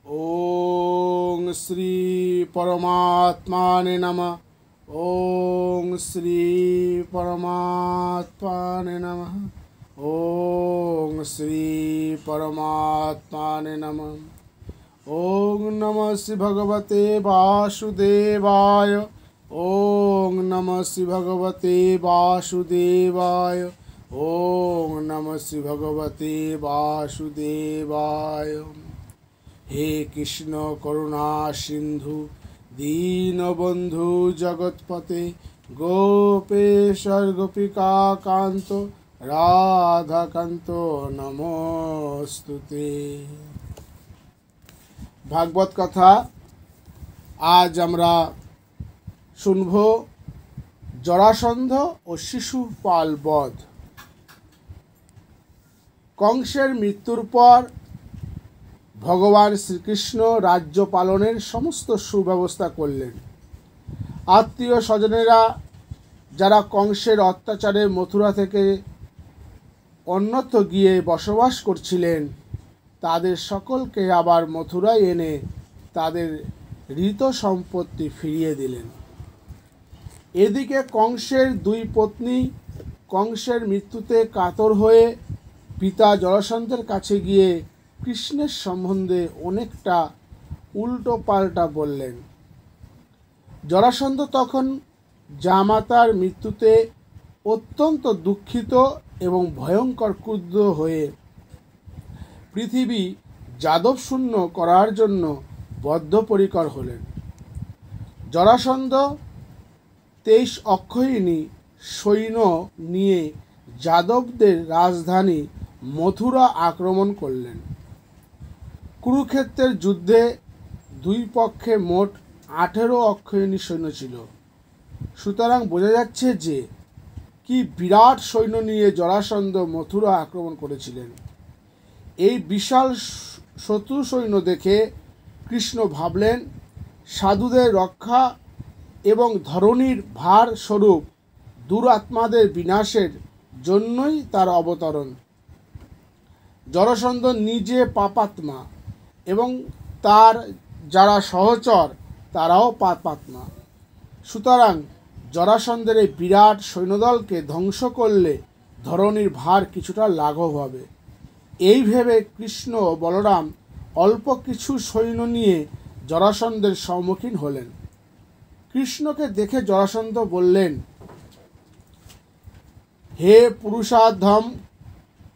ओम श्री परमात्माने नमः। ओम श्री परमात्माने नमः। ओम श्री परमात्माने नमः। ओम नमः श्री भगवते वासुदेवाय। ओम नमः श्री भगवते वासुदेवाय। ओम नमः श्री भगवते वासुदेवाय। हे कृष्ण करुणा सिंधु दीनबंधु जगतपते गोपेश्वर गोपिका कांत राधा कांत नमोस्तुते। भागवत कथा आज আমরা শুনব জরাসন্ধ ও শিশুপাল বধ। কংসের মৃত্যুর পর ভগবান শ্রীকৃষ্ণ রাজ্য পালনের সমস্ত সুব্যবস্থা করলেন। আত্মীয় স্বজনেরা যারা কংসের অত্যাচারে মথুরা থেকে অন্যত্র গিয়ে বসবাস করছিলেন তাদের সকলকে আবার মথুরায় এনে তাদের ঋত সম্পত্তি ফিরিয়ে দিলেন। এদিকে কংসের দুই পত্নী কংসের মৃত্যুতে কাতর হয়ে পিতা জরাসন্ধের কাছে গিয়ে কৃষ্ণের সম্বন্ধে অনেকটা উল্টো পাল্টা বললেন। জরাসন্ধ তখন জামাতার মৃত্যুতে অত্যন্ত দুঃখিত এবং ভয়ঙ্কর ক্রুদ্ধ হয়ে পৃথিবী যাদবশূন্য করার জন্য বদ্ধপরিকর হলেন। জরাসন্ধ 23 অক্ষয়িণী সৈন্য নিয়ে যাদবদের রাজধানী মথুরা আক্রমণ করলেন। কুরুক্ষেত্রের যুদ্ধে দুই পক্ষে মোট 18 অক্ষয়িণী সৈন্য ছিল। সুতরাং বোঝা যাচ্ছে যে কি বিরাট সৈন্য নিয়ে জরাসন্ধ মথুরা আক্রমণ করেছিলেন। এই বিশাল শত্রু সৈন্য দেখে কৃষ্ণ ভাবলেন সাধুদের রক্ষা এবং ধরণীর ভার স্বরূপ দুরাত্মাদের বিনাশের জন্যই তার অবতরণ। জরাসন্ধ নিজে পাপাত্মা এবং তার যারা সহচর তারাও পাপাত্মা। সুতরাং জরাসন্ধের এই বিরাট সৈন্যদলকে ধ্বংস করলে ধরণীর ভার কিছুটা লাঘব হবে। এই ভেবে কৃষ্ণ ও বলরাম অল্প কিছু সৈন্য নিয়ে জরাসন্ধের সম্মুখীন হলেন। কৃষ্ণকে দেখে জরাসন্ধ বললেন, হে পুরুষাধম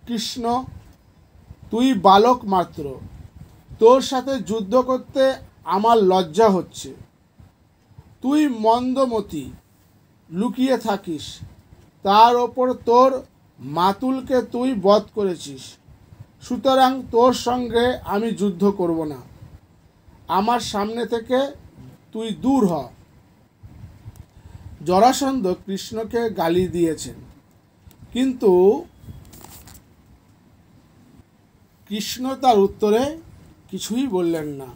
কৃষ্ণ, তুই বালক মাত্র, তোর সাথে যুদ্ধ করতে আমার লজ্জা হচ্ছে। তুই মন্দমতি, লুকিয়ে থাকিস, তার ওপর তোর মাতুলকে তুই বধ করেছিস। সুতরাং তোর সঙ্গে আমি যুদ্ধ করব না, আমার সামনে থেকে তুই দূর হ। জরাসন্ধ কৃষ্ণকে গালি দিয়েছেন, কিন্তু কৃষ্ণ তার উত্তরে কিছুই বললেন না।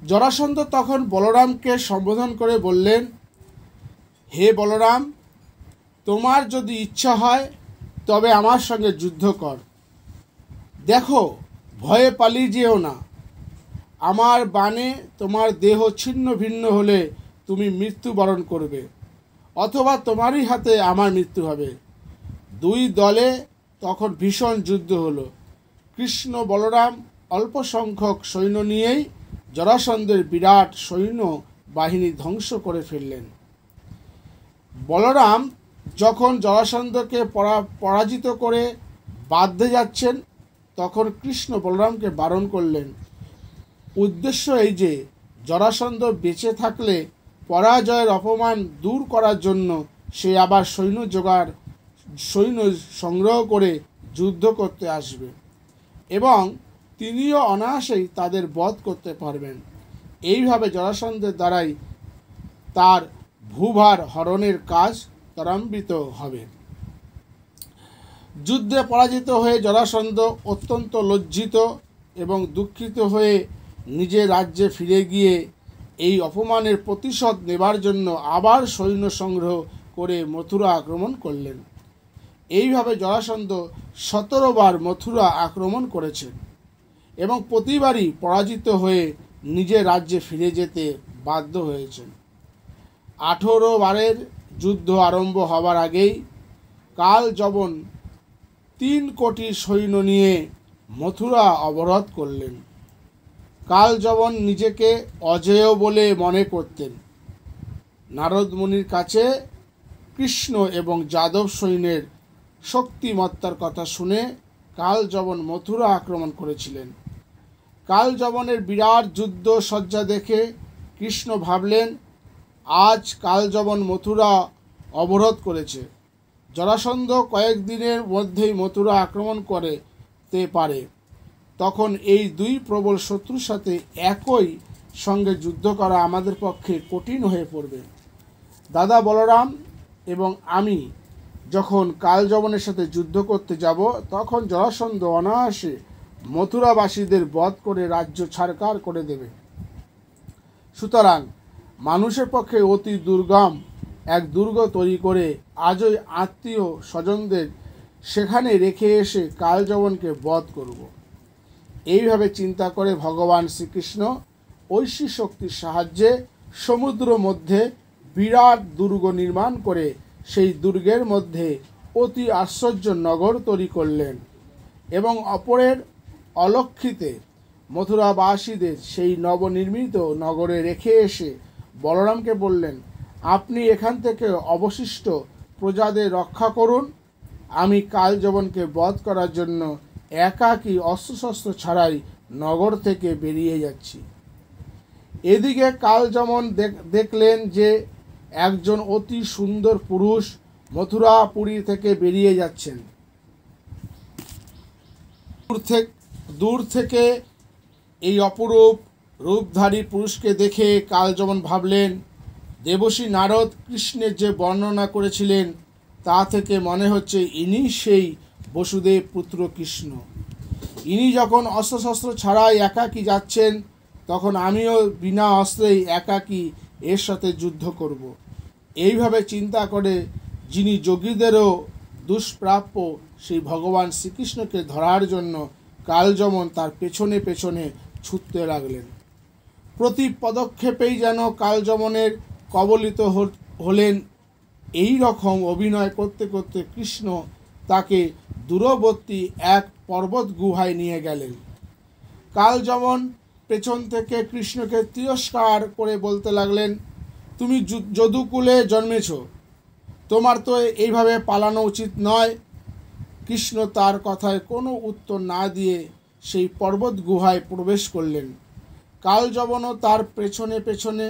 জরাসন্ধ তখন বলরামকে সম্বোধন করে বললেন, হে বলরাম, তোমার যদি ইচ্ছা হয় তবে আমার সঙ্গে যুদ্ধ কর। দেখো, ভয়ে পালিয়ে যেও না। আমার বাণে তোমার দেহ ছিন্ন ভিন্ন হলে তুমি মৃত্যুবরণ করবে, অথবা তোমারই হাতে আমার মৃত্যু হবে। দুই দলে তখন ভীষণ যুদ্ধ হলো। কৃষ্ণ বলরাম অল্প সংখ্যক সৈন্য নিয়েই জরাসন্ধের বিরাট সৈন্য বাহিনী ধ্বংস করে ফেললেন। বলরাম যখন জরাসন্ধকে পরাজিত করে বাঁধতে যাচ্ছেন তখন কৃষ্ণ বলরামকে বারণ করলেন। উদ্দেশ্য এই যে জরাসন্ধ বেঁচে থাকলে পরাজয়ের অপমান দূর করার জন্য সে আবার সৈন্য সংগ্রহ করে যুদ্ধ করতে আসবে এবং তিনিও অনায়াসেই তাদের বধ করতে পারবেন। এইভাবে জরাসন্ধের দ্বারাই তার ভূভার হরণের কাজ ত্বরান্বিত হবে। যুদ্ধে পরাজিত হয়ে জরাসন্ধ অত্যন্ত লজ্জিত এবং দুঃখিত হয়ে নিজের রাজ্যে ফিরে গিয়ে এই অপমানের প্রতিশোধ নেবার জন্য আবার সৈন্য সংগ্রহ করে মথুরা আক্রমণ করলেন। এইভাবে জরাসন্ধ 17 বার মথুরা আক্রমণ করেছেন এবং প্রতিবারই পরাজিত হয়ে নিজের রাজ্যে ফিরে যেতে বাধ্য হয়েছেন। 18 বারের যুদ্ধ আরম্ভ হবার আগেই কালযবন 3 কোটি সৈন্য নিয়ে মথুরা অবরোধ করলেন। কালযবন নিজেকে অজেয় বলে মনে করতেন। নারদ মুনির কাছে কৃষ্ণ এবং যাদব সৈন্যের শক্তিমত্তার কথা শুনে কালযবন মথুরা আক্রমণ করেছিলেন। কালযবনের বিরাট যুদ্ধ সজ্জা দেখে কৃষ্ণ ভাবলেন, আজ কালযবন মথুরা অবরোধ করেছে, জরাসন্ধ কয়েকদিনের মধ্যেই মথুরা আক্রমণ করতে পারে। তখন এই দুই প্রবল শত্রুর সাথে একই সঙ্গে যুদ্ধ করা আমাদের পক্ষে কঠিন হয়ে পড়বে। দাদা বলরাম এবং আমি যখন কালযবনের সাথে যুদ্ধ করতে যাব, তখন জরাসন্ধ অনায়াসে মথুরাবাসীদের বধ করে রাজ্য ছাড়কার করে দেবে। সুতরাং মানুষের পক্ষে অতি দুর্গম এক দুর্গ তৈরি করে আজই আত্মীয় স্বজনদের সেখানে রেখে এসে কালযবনকে বধ করব। এইভাবে চিন্তা করে ভগবান শ্রীকৃষ্ণ ঐশী শক্তির সাহায্যে সমুদ্র মধ্যে বিরাট দুর্গ নির্মাণ করে সেই দুর্গের মধ্যে অতি আশ্চর্য নগর তৈরি করলেন এবং অপরের অলক্ষিতে মথুরাবাসীদের সেই নবনির্মিত নগরে রেখে এসে বলরামকে বললেন, আপনি এখান থেকে অবশিষ্ট প্রজাদের রক্ষা করুন, আমি কালযবনকে বধ করার জন্য একাকী অস্ত্রশস্ত্র ছাড়াই নগর থেকে বেরিয়ে যাচ্ছি। এদিকে কালযবন দেখলেন যে একজন অতি সুন্দর পুরুষ মথুরাপুরী থেকে বেরিয়ে যাচ্ছেন। দূর থেকে এই অপরূপ রূপধারী পুরুষকে দেখে কালযবন ভাবলেন, দেবর্ষি নারদ কৃষ্ণের যে বর্ণনা করেছিলেন তা থেকে মনে হচ্ছে ইনি সেই বসুদেব পুত্র কৃষ্ণ। ইনি যখন অস্ত্রশস্ত্র ছাড়াই একাকী যাচ্ছেন, তখন আমিও বিনা অস্ত্রেই একাকী এর সাথে যুদ্ধ করব। এইভাবে চিন্তা করে যিনি যোগীদেরও দুষ্প্রাপ্য সেই ভগবান শ্রীকৃষ্ণকে ধরার জন্য কালযবন তার পেছনে পেছনে ছুটতে লাগলেন। প্রতি পদক্ষেপেই যেন কালযবনের কবলিত হলেন। এই রকম অভিনয় করতে করতে কৃষ্ণ তাকে দূরবর্তী এক পর্বত গুহায় নিয়ে গেলেন। কালযবন পেছন থেকে কৃষ্ণকে তিরস্কার করে বলতে লাগলেন, তুমি যদুকুলে জন্মেছ, তোমার তো এইভাবে পালানো উচিত নয়। কৃষ্ণ তার কথায় কোনো উত্তর না দিয়ে সেই পর্বত গুহায় প্রবেশ করলেন। কালযবনও তার পেছনে পেছনে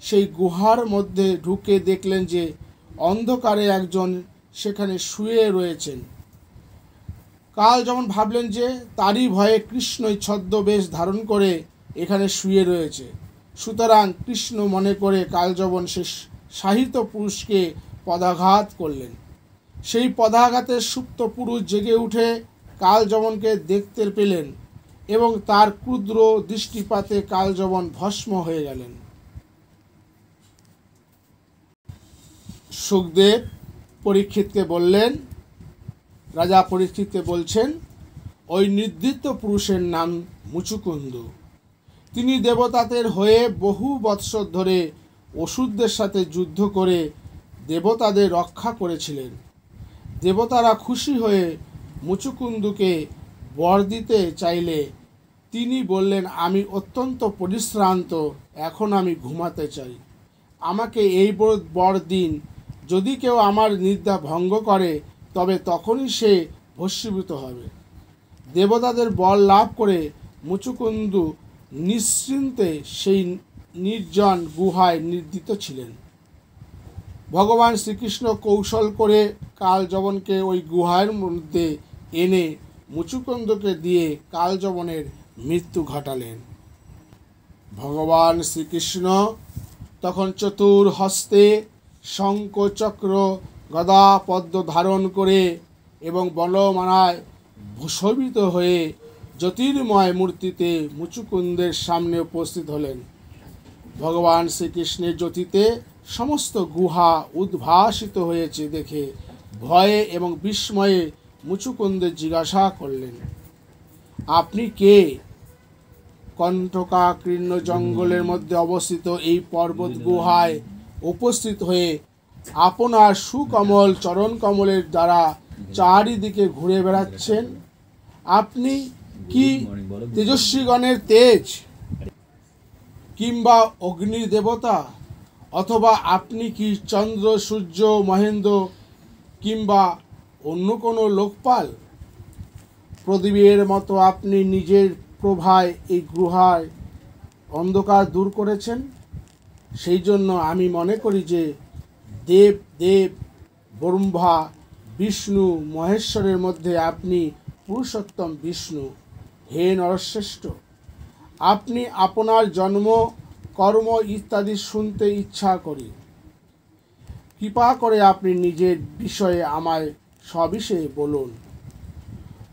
সেই গুহার মধ্যে ঢুকে দেখলেন যে অন্ধকারে একজন সেখানে শুয়ে রয়েছেন। কালযবন ভাবলেন যে তারই ভয়ে কৃষ্ণই ছদ্মবেশ ধারণ করে এখানে শুয়ে রয়েছে। সুতরাং কৃষ্ণ মনে করে কালযবন সে সাহিত্য পুরুষকে পদাঘাত করলেন। সেই পদাঘাতের সুপ্ত পুরুষ জেগে উঠে কালযবনকে দেখতে পেলেন এবং তার ক্ষুদ্র দৃষ্টিপাতে কালযবন ভস্ম হয়ে গেলেন। সুখদেব পরীক্ষিতকে বললেন, রাজা পরীক্ষিতকে বলছেন, ওই নির্দিষ্ট পুরুষের নাম মুচুকুন্দ। তিনি দেবতাদের হয়ে বহু বৎসর ধরে অসুরদের সাথে যুদ্ধ করে দেবতাদের রক্ষা করেছিলেন। দেবতারা খুশি হয়ে মুচুকুন্দকে বর দিতে চাইলে তিনি বললেন, আমি অত্যন্ত পরিশ্রান্ত, এখন আমি ঘুমাতে চাই, আমাকে এই বর দিন। যদি কেউ আমার নিদ্রা ভঙ্গ করে তবে তখনই সে ভস্মীভূত হবে। দেবতাদের বর লাভ করে মুচুকুন্দু নিশ্চিন্তে সেই নির্জন গুহায় নিদ্রিত ছিলেন। ভগবান শ্রীকৃষ্ণ কৌশল করে কালযবনকে ওই গুহার মধ্যে এনে মুচুকুন্দকে দিয়ে কালযবনের মৃত্যু ঘটালেন। ভগবান শ্রীকৃষ্ণ তখন চতুর হস্তে শঙ্খ চক্র গদা পদ্ম ধারণ করে এবং বলমালায় ভূষোভিত হয়ে জ্যোতির্ময় মূর্তিতে মুচুকুন্দের সামনে উপস্থিত হলেন। ভগবান শ্রীকৃষ্ণের জ্যোতিতে সমস্ত গুহা উদ্ভাসিত হয়েছে দেখে ভয়ে এবং বিস্ময়ে মুচুকুন্দের জিজ্ঞাসা করলেন, আপনি কে কণ্টকাকীর্ণ জঙ্গলের মধ্যে অবস্থিত এই পর্বত গুহায় উপস্থিত হয়ে আপনার সুকমল চরণ কমলের দ্বারা চারিদিকে ঘুরে বেড়াচ্ছেন? আপনি কি তেজস্বীগণের তেজ, কিংবা অগ্নি দেবতা, অথবা আপনি কি চন্দ্র সূর্য মহেন্দ্র, কিংবা অন্য কোনো লোকপাল? প্রদীপের মতো আপনি নিজের প্রভায় এই গুহায় অন্ধকার দূর করেছেন। সেই জন্য আমি মনে করি যে দেব দেব ব্রহ্মা বিষ্ণু মহেশ্বরের মধ্যে আপনি পুরুষোত্তম বিষ্ণু। হে নরশ্রেষ্ঠ, আপনি আপনার জন্ম কর্ম ইত্যাদি শুনতে ইচ্ছা করি। কৃপা করে আপনি নিজের বিষয়ে আমায় সবিষয়ে বলুন।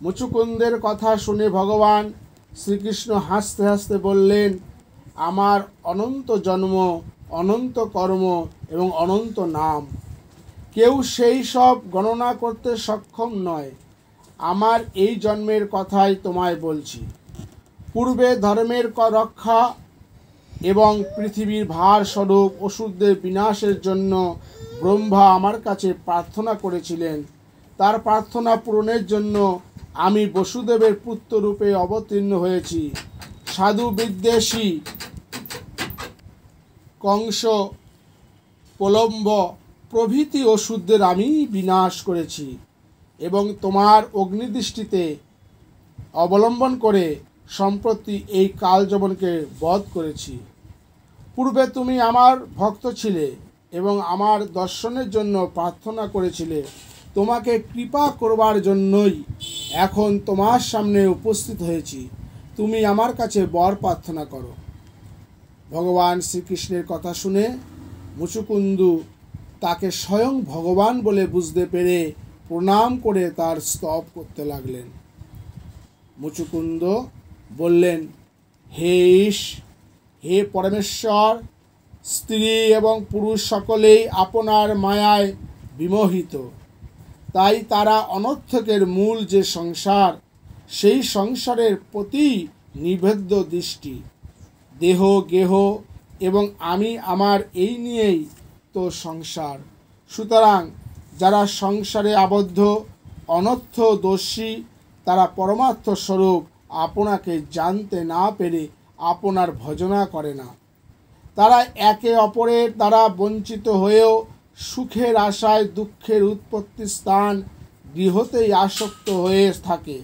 মুচুকুন্দের কথা শুনে ভগবান শ্রীকৃষ্ণ হাসতে হাসতে বললেন, আমার অনন্ত জন্ম, অনন্ত কর্ম এবং অনন্ত নাম, কেউ সেই সব গণনা করতে সক্ষম নয়। আমার এই জন্মের কথাই তোমায় বলছি। পূর্বে ধর্মের রক্ষা এবং পৃথিবীর ভার স্বরূপ অসুরদের বিনাশের জন্য ব্রহ্মা আমার কাছে প্রার্থনা করেছিলেন। তার প্রার্থনা পূরণের জন্য আমি বসুদেবের পুত্ররূপে অবতীর্ণ হয়েছি। সাধু বিদ্বেষী কংস, প্রলম্ব প্রভৃতি অসুরদের আমি বিনাশ করেছি এবং তোমার অগ্নিদৃষ্টিতে অবলম্বন করে সম্প্রতি এই কালযবনকে বধ করেছি। পূর্বে তুমি আমার ভক্ত ছিলে এবং আমার দর্শনের জন্য প্রার্থনা করেছিলে। তোমাকে কৃপা করবার জন্যই এখন তোমার সামনে উপস্থিত হয়েছি। তুমি আমার কাছে বর প্রার্থনা করো। ভগবান শ্রীকৃষ্ণের কথা শুনে মুচুকুন্দু তাকে স্বয়ং ভগবান বলে বুঝতে পেরে প্রণাম করে তার স্তব করতে লাগলেন। মুচুকুন্দ বললেন, হে ঈশ, হে পরমেশ্বর, স্ত্রী এবং পুরুষ সকলেই আপনার মায়ায় বিমোহিত। তাই তারা অনর্থকের মূল যে সংসার, সেই সংসারের প্রতি নিবেদ্য দৃষ্টি। দেহ গেহ এবং আমি আমার এই নিয়েই তো সংসার। সুতরাং যারা সংসারে আবদ্ধ অনর্থদর্শী, তারা পরমার্থ স্বরূপ আপনাকে জানতে না পেরে আপনার ভজনা করে না। তারা একে অপরের দ্বারা বঞ্চিত হয়েও সুখের আশায় দুঃখের উৎপত্তি স্থান গৃহতেই আসক্ত হয়ে থাকে।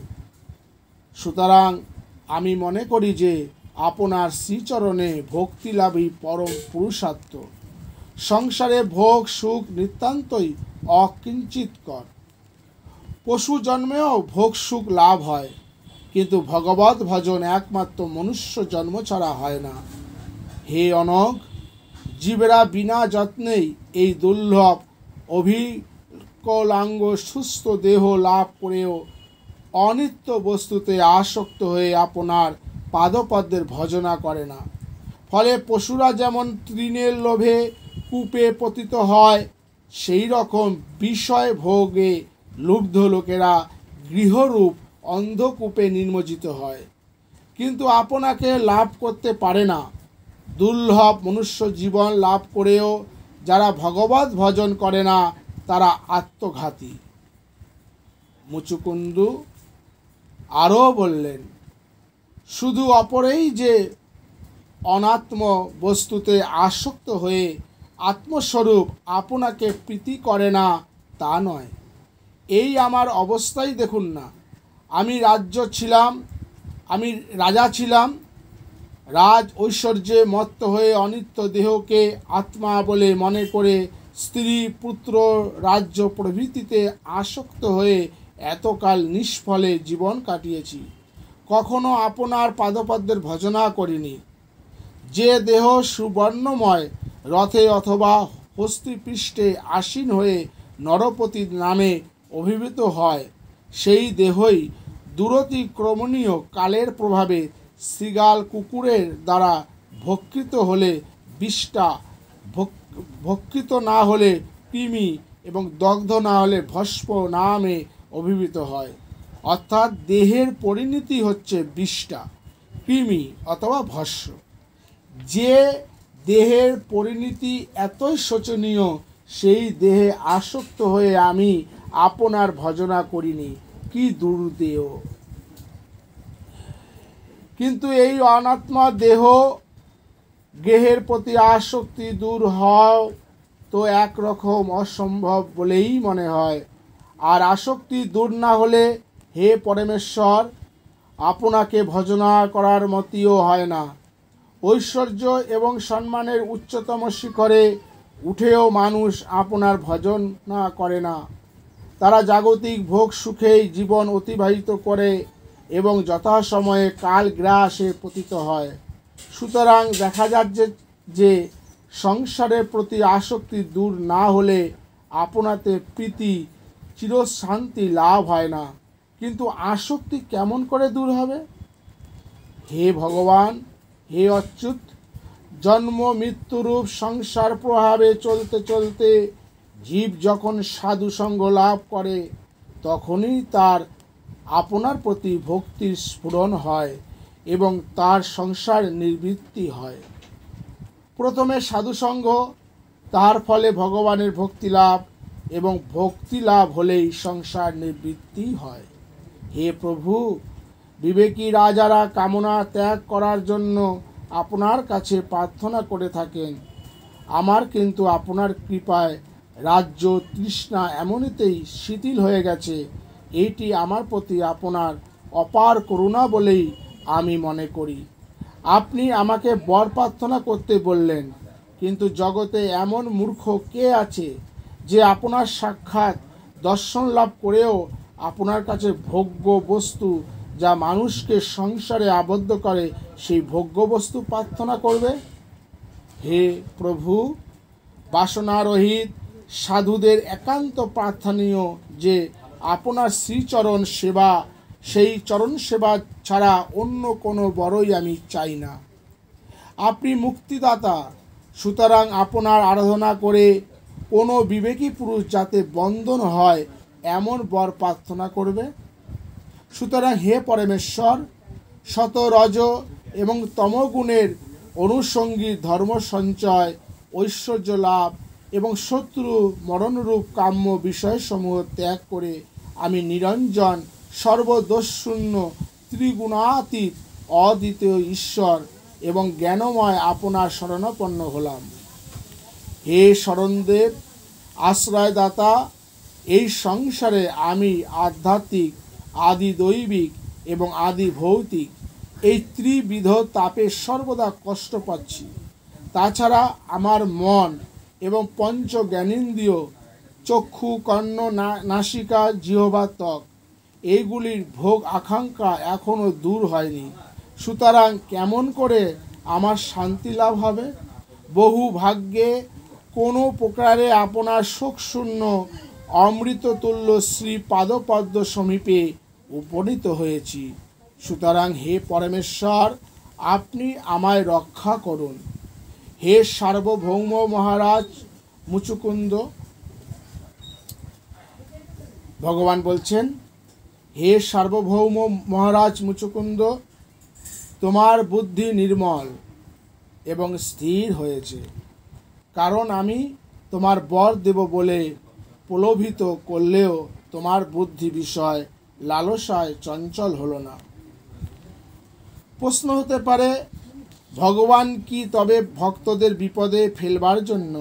সুতরাং আমি মনে করি যে আপনার শ্রীচরণে ভক্তি লাভই পরম পুরুষার্থ। সংসারে ভোগ সুখ নিতান্তই অকিঞ্চিতকর। পশু জন্মেও ভোগ সুখ লাভ হয়, কিন্তু ভগবত ভজন একমাত্র মনুষ্য জন্ম ছাড়া হয় না। হে অনঘ, জীবেরা বিনা যত্নেই এই দুর্লভ অভিকলাঙ্গ সুস্থ দেহ লাভ করেও অনিত্য বস্তুতে আসক্ত হয়ে আপনার পাদপদ্মের ভজনা করে না। ফলে পশুরা যেমন তৃণের লোভে কূপে পতিত হয়, সেই রকম বিষয় ভোগে লুব্ধ লোকেরা গৃহরূপ অন্ধকূপে নিমজ্জিত হয়, কিন্তু আপনাকে লাভ করতে পারে না। দুর্লভ মনুষ্য জীবন লাভ করেও যারা ভগবত ভজন করে না, তারা আত্মঘাতী। মুচুকুন্দু আরও বললেন, শুধু অপরেই যে অনাত্ম বস্তুতে আসক্ত হয়ে আত্মস্বরূপ আপনাকে প্রীতি করে না তা নয়। এই আমার অবস্থাই দেখুন না। আমি রাজা ছিলাম। রাজ ঐশ্বর্যে মত্ত হয়ে অনিত্য দেহকে আত্মা বলে মনে করে স্ত্রী পুত্র রাজ্য প্রভৃতিতে আসক্ত হয়ে এতকাল নিষ্ফলে জীবন কাটিয়েছি। কখনো আপনার পাদপদ্মের ভজনা করিনি। যে দেহ সুবর্ণময় রথে অথবা হস্তিপৃষ্ঠে আসীন হয়ে নরপতি নামে অভিহিত হয়, সেই দেহই দূরতিক্রমণীয় কালের প্রভাবে শৃগাল কুকুরের দ্বারা ভক্ষিত হলে বিষ্ঠা, ভক্ষিত না হলে কৃমি এবং দগ্ধ না হলে ভস্ম নামে অভিহিত হয়। অর্থাৎ দেহের পরিণতি হচ্ছে বিষ্ঠা, কৃমি অথবা ভস্ম। যে দেহের পরিণতি এতই শোচনীয়, সেই দেহে আসক্ত হয়ে আমি আপনার ভজনা করিনি, কি দুর্দেহ। কিন্তু এই অনাত্মা দেহ গেহের প্রতি আসক্তি দূর হওয়া তো একরকম অসম্ভব বলেই মনে হয়। আর আসক্তি দূর না হলে হে পরমেশ্বর, আপনাকে ভজনা করার মতিও হয় না। ঐশ্বর্য এবং সম্মানের উচ্চতম শিখরে উঠেও মানুষ আপনার ভজনা করে না। তারা জাগতিক ভোগ সুখেই জীবন অতিবাহিত করে এবং যথাসময়ে কাল গ্রাসে পতিত হয়। সুতরাং দেখা যাচ্ছে যে সংসারের প্রতি আসক্তি দূর না হলে আপনাতে প্রীতি চিরশান্তি লাভ হয় না। কিন্তু আসক্তি কেমন করে দূর হবে? হে ভগবান, হে অচ্যুত, জন্ম মৃত্যুরূপ সংসার প্রভাবে চলতে চলতে জীব যখন সাধু সঙ্গ লাভ করে, তখনই তার আপনার প্রতি ভক্তির স্ফুরণ হয় এবং তার সংসার নিবৃত্তি হয়। প্রথমে সাধুসঙ্গ, তার ফলে ভগবানের ভক্তি লাভ, এবং ভক্তি লাভ হলেই সংসার নিবৃত্তি হয়। হে প্রভু, বিবেকী রাজারা কামনা ত্যাগ করার জন্য আপনার কাছে প্রার্থনা করে থাকেন। আমার কিন্তু আপনার কৃপায় রাজ্য তৃষ্ণা এমনিতেই শিথিল হয়ে গেছে। এইটি আমার প্রতি আপনার অপার করুণা বলেই আমি মনে করি। আপনি আমাকে বর প্রার্থনা করতে বললেন, কিন্তু জগতে এমন মূর্খ কে আছে যে আপনার সাক্ষাৎ দর্শন লাভ করেও আপনার কাছে ভোগ্য বস্তু, যা মানুষকে সংসারে আবদ্ধ করে, সেই ভোগ্য বস্তু প্রার্থনা করবে? হে প্রভু, বাসনারহিত সাধুদের একান্ত প্রার্থনীয় যে আপনার শ্রীচরণ সেবা, সেই চরণ সেবা ছাড়া অন্য কোনো বড়ই আমি চাই না। আপনি মুক্তিদাতা, সুতরাং আপনার আরাধনা করে কোনো বিবেকী পুরুষ যাতে বন্ধন হয় এমন বর প্রার্থনা করবে। সুতরাং হে পরমেশ্বর, শত রজ এবং তমগুণের অনুষঙ্গী ধর্ম সঞ্চয়, ঐশ্বর্য লাভ এবং শত্রু মরণরূপ কাম্য বিষয়সমূহ ত্যাগ করে আমি নিরঞ্জন সর্বদোষশূন্য ত্রিগুণাতীত অদ্বিতীয় ঈশ্বর এবং জ্ঞানময় আপনার শরণাপন্ন হলাম। হে শরণদেব, আশ্রয়দাতা, এই সংসারে আমি আধ্যাত্মিক, আদি দৈবিক এবং আদি ভৌতিক এই ত্রিবিধ তাপে সর্বদা কষ্ট পাচ্ছি। তাছাড়া আমার মন এবং পঞ্চ জ্ঞানেন্দ্রিয়, চক্ষু, কর্ণ, নাসিকা, জিহ্বা, ত্বক, এইগুলির ভোগ আকাঙ্ক্ষা এখনও দূর হয়নি। সুতরাং কেমন করে আমার শান্তি লাভ হবে? বহু ভাগ্যে কোনো প্রকারে আপনার শোকশূন্য অমৃততুল্য শ্রী পাদপদ্ম সমীপে উপনীত হয়েছি। সুতরাং হে পরমেশ্বর, আপনি আমায় রক্ষা করুন। হে সার্বভৌম মহারাজ মুচুকুন্দ, ভগবান বলছেন, হে সার্বভৌম মহারাজ মুচুকুন্দ, তোমার বুদ্ধি নির্মল এবং স্থির হয়েছে, কারণ আমি তোমার বর দেব বলে প্রলোভিত করলেও তোমার বুদ্ধি বিষয় লালসায় চঞ্চল হলো না। প্রশ্ন হতে পারে, ভগবান কি তবে ভক্তদের বিপদে ফেলবার জন্য,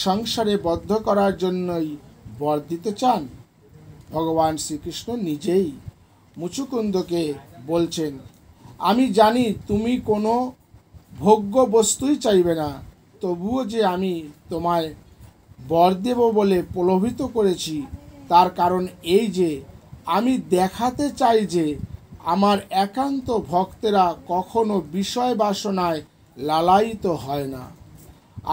সংসারে বদ্ধ করার জন্যই বর দিতে চান? ভগবান শ্রীকৃষ্ণ নিজেই মুচুকুন্দকে বলছেন, আমি জানি তুমি কোনো ভোগ্য বস্তুই চাইবে না, তবুও যে আমি তোমায় বর দেব বলে প্রলোভিত করেছি, তার কারণ এই যে আমি দেখাতে চাই যে আমার একান্ত ভক্তেরা কখনো বিষয় বাসনায় লালায়িত হয় না।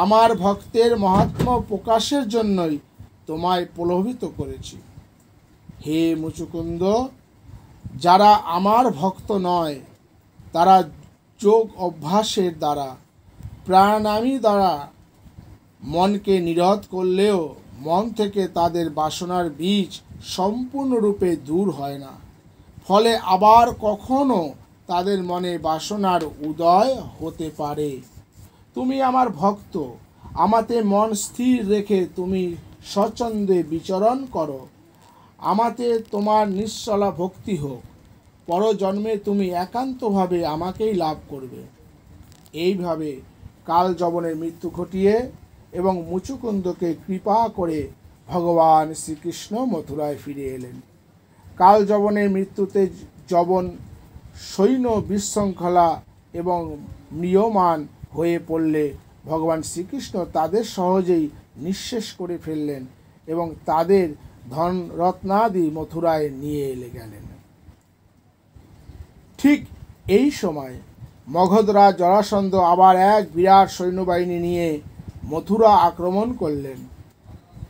আমার ভক্তের মহাত্ম্য প্রকাশের জন্যই তোমায় প্রলোভিত করেছি। হে মুচুকুন্দ, যারা আমার ভক্ত নয়, তারা যোগ অভ্যাসের দ্বারা, প্রাণায়ামী দ্বারা মনকে নিরোধ করলেও মন থেকে তাদের বাসনার বীজ সম্পূর্ণরূপে দূর হয় না। ফলে আবার কখনো তাদের মনে বাসনার উদয় হতে পারে। তুমি আমার ভক্ত, আমাতে মন স্থির রেখে তুমি স্বচ্ছন্দে বিচরণ করো। আমাতে তোমার নিশ্চলা ভক্তি হোক। পরজন্মে তুমি একান্তভাবে আমাকেই লাভ করবে। এইভাবে কাল যবনের মৃত্যু ঘটিয়ে এবং মুচুকুন্দকে কৃপা করে ভগবান শ্রীকৃষ্ণ মথুরায় ফিরে এলেন। কাল যবনের মৃত্যুতে যবন সৈন্য বিশৃঙ্খলা এবং ম্রিয়মাণ হয়ে পড়লে ভগবান শ্রীকৃষ্ণ তাদের সহজেই নিঃশেষ করে ফেললেন এবং তাদের ধন রত্নাদি মথুরায় নিয়ে এলে গেলেন। ঠিক এই সময় মগধরাজ জরাসন্ধ আবার এক বিরাট সৈন্যবাহিনী নিয়ে মথুরা আক্রমণ করলেন।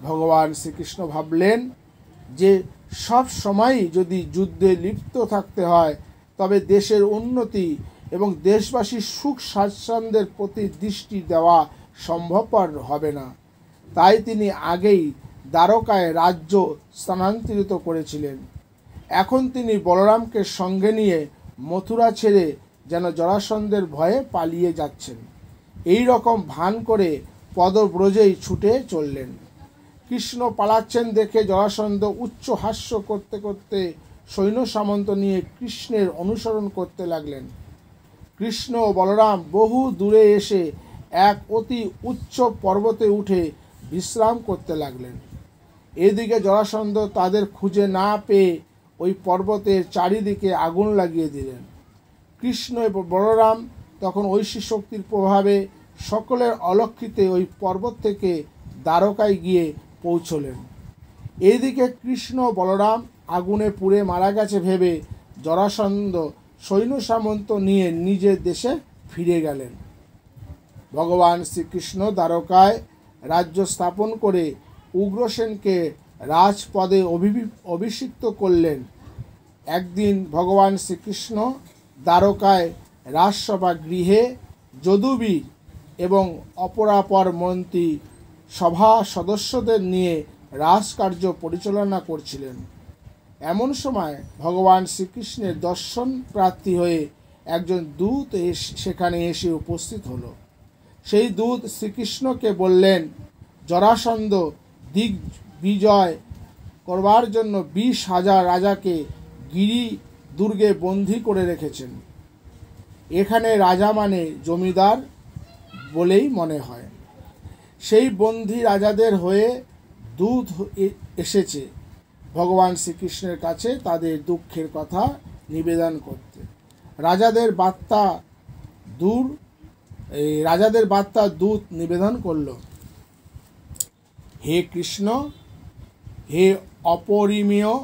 ভগবান শ্রীকৃষ্ণ ভাবলেন যে সব সময়ই যদি যুদ্ধে লিপ্ত থাকতে হয় তবে দেশের উন্নতি এবং দেশবাসীর সুখ স্বাচ্ছন্দ্যের প্রতি দৃষ্টি দেওয়া সম্ভবপর হবে না। তাই তিনি আগেই দ্বারকায় রাজ্য স্থানান্তরিত করেছিলেন। এখন তিনি বলরামকে সঙ্গে নিয়ে মথুরা ছেড়ে যেন জরাসন্ধের ভয়ে পালিয়ে যাচ্ছেন এই রকম ভান করে পদব্রজেই ছুটে চললেন। কৃষ্ণ পালাচ্ছেন দেখে জরাসন্ধ উচ্চ হাস্য করতে করতে সৈন্য সামন্ত নিয়ে কৃষ্ণের অনুসরণ করতে লাগলেন। কৃষ্ণ ও বলরাম বহু দূরে এসে এক অতি উচ্চ পর্বতে উঠে বিশ্রাম করতে লাগলেন। এদিকে জরাসন্ধ তাদের খুঁজে না পেয়ে ওই পর্বতের চারিদিকে আগুন লাগিয়ে দিলেন। কৃষ্ণ এবং বলরাম তখন ঐশী শক্তির প্রভাবে সকলের অলক্ষিতে ওই পর্বত থেকে দ্বারকায় গিয়ে পৌঁছলেন। এইদিকে কৃষ্ণ বলরাম আগুনে পুড়ে মারা গেছে ভেবে জরাসন্ধ সৈন্য সামন্ত নিয়ে নিজের দেশে ফিরে গেলেন। ভগবান শ্রীকৃষ্ণ দ্বারকায় রাজ্য স্থাপন করে উগ্রসেনকে রাজপদে অভিষিক্ত করলেন। একদিন ভগবান শ্রীকৃষ্ণ দ্বারকায় রাজসভা গৃহে যদুবীর এবং অপরাপর মন্ত্রী সভা সদস্যদের নিয়ে রাজকার্য পরিচালনা করছিলেন। এমন সময় ভগবান শ্রীকৃষ্ণের দর্শন প্রার্থী হয়ে একজন দূত সেখানে এসে উপস্থিত হলো। সেই দূত শ্রীকৃষ্ণকে বললেন, জরাসন্ধ দিগ্বিজয় করবার জন্য 20,000 রাজাকে গিরি দুর্গে বন্দী করে রেখেছেন। এখানে রাজা মানে জমিদার বলেই মনে হয়। সেই বন্দী রাজাদের হয়ে দূত এসেছে ভগবান শ্রীকৃষ্ণের কাছে তাদের দুঃখের কথা নিবেদন করতে। রাজাদের বার্তা দূত নিবেদন করল, হে কৃষ্ণ, হে অপরিমেয়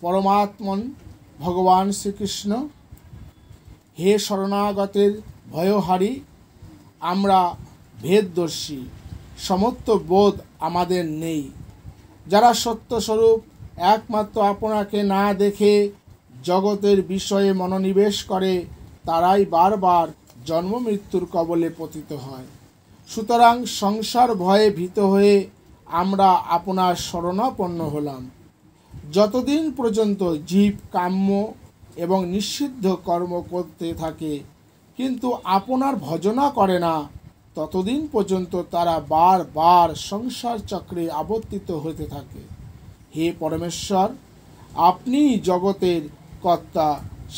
পরমাত্মন ভগবান শ্রীকৃষ্ণ, হে শরণাগতের ভয়হারী, আমরা ভেদদর্শী, সমত্ব বোধ আমাদের নেই। যারা সত্যস্বরূপ একমাত্র আপনাকে না দেখে জগতের বিষয়ে মনোনিবেশ করে তারাই বারবার জন্ম মৃত্যুর কবলে পতিত হয়। সুতরাং সংসার ভয়ে ভীত হয়ে আমরা আপনার শরণাপন্ন হলাম। যতদিন পর্যন্ত জীব কাম্য এবং নিষিদ্ধ কর্ম করতে থাকে কিন্তু আপনার ভজনা করে না, ততদিন পর্যন্ত তারা বারবার সংসার চক্রে আবর্তিত হতে থাকে। হে পরমেশ্বর, আপনি জগতের কর্তা,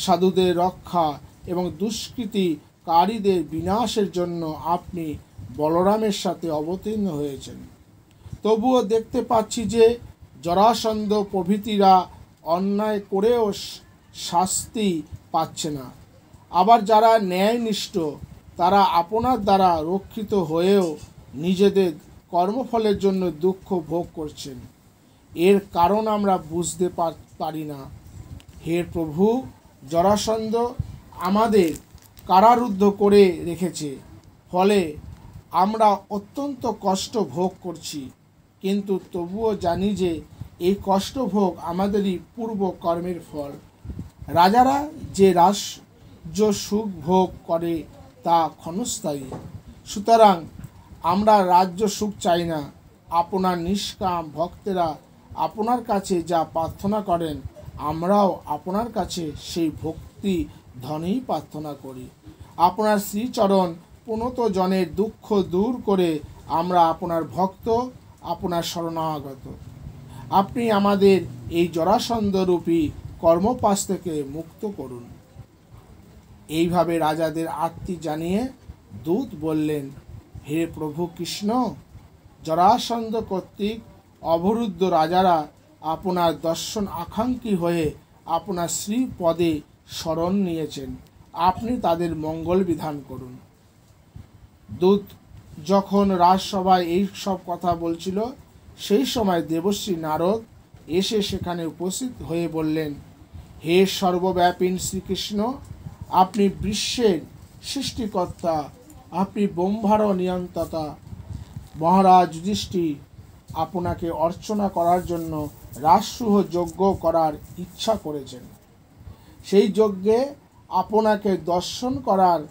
সাধুদের রক্ষা এবং দুষ্কৃতিকারীদের বিনাশের জন্য আপনি বলরামের সাথে অবতীর্ণ হয়েছেন। তবুও দেখতে পাচ্ছি যে জরাসন্ধ প্রভৃতিরা অন্যায় করেও শাস্তি পাচ্ছে না। আবার যারা ন্যায়নিষ্ঠ তারা আপনার দ্বারা রক্ষিত হয়েও নিজেদের কর্মফলের জন্য দুঃখ ভোগ করছেন। এর কারণ আমরা বুঝতে পারি না। হে প্রভু, জরাসন্ধ আমাদের কারারুদ্ধ করে রেখেছে, ফলে আমরা অত্যন্ত কষ্ট ভোগ করছি। কিন্তু তবুও জানি যে এই কষ্ট ভোগ আমাদেরই পূর্ব কর্মের ফল। রাজারা যে রাজ্য সুখ ভোগ করে তা ক্ষণস্থায়ী। সুতরাং আমরা রাজ্য সুখ চাই না। আপনার নিষ্কাম ভক্তেরা আপনার কাছে যা প্রার্থনা করেন আমরাও আপনার কাছে সেই ভক্তি ধনেই প্রার্থনা করি। আপনার শ্রীচরণ পুনত জনের দুঃখ দূর করে আমরা আপনার ভক্ত, আপনার শরণাগত। আপনি আমাদের এই জরাসন্ধরূপী কর্মপাশ থেকে মুক্ত করুন। এইভাবে রাজাদের আর্তি জানিয়ে দূত বললেন, হে প্রভু কৃষ্ণ, জরাসন্ধ কর্তৃক অবরুদ্ধ রাজারা আপনার দর্শন আকাঙ্ক্ষী হয়ে আপনার শ্রীপদে শরণ নিয়েছেন। আপনি তাদের মঙ্গল বিধান করুন। দূত যখন রাজসভায় এই সব কথা বলছিল, সেই সময় দেবশ্রী নারদ এসে সেখানে উপস্থিত হয়ে বললেন, হে সর্বব্যাপী শ্রীকৃষ্ণ, আপনি বিশ্বের সৃষ্টিকর্তা, আপনি ব্রহ্মার নিয়ন্ত্রতা। মহারাজ যুধিষ্ঠির আপনাকে অর্চনা করার জন্য রাজসূহ যজ্ঞ করার ইচ্ছা করেছেন। সেই যজ্ঞে আপনাকে দর্শন করার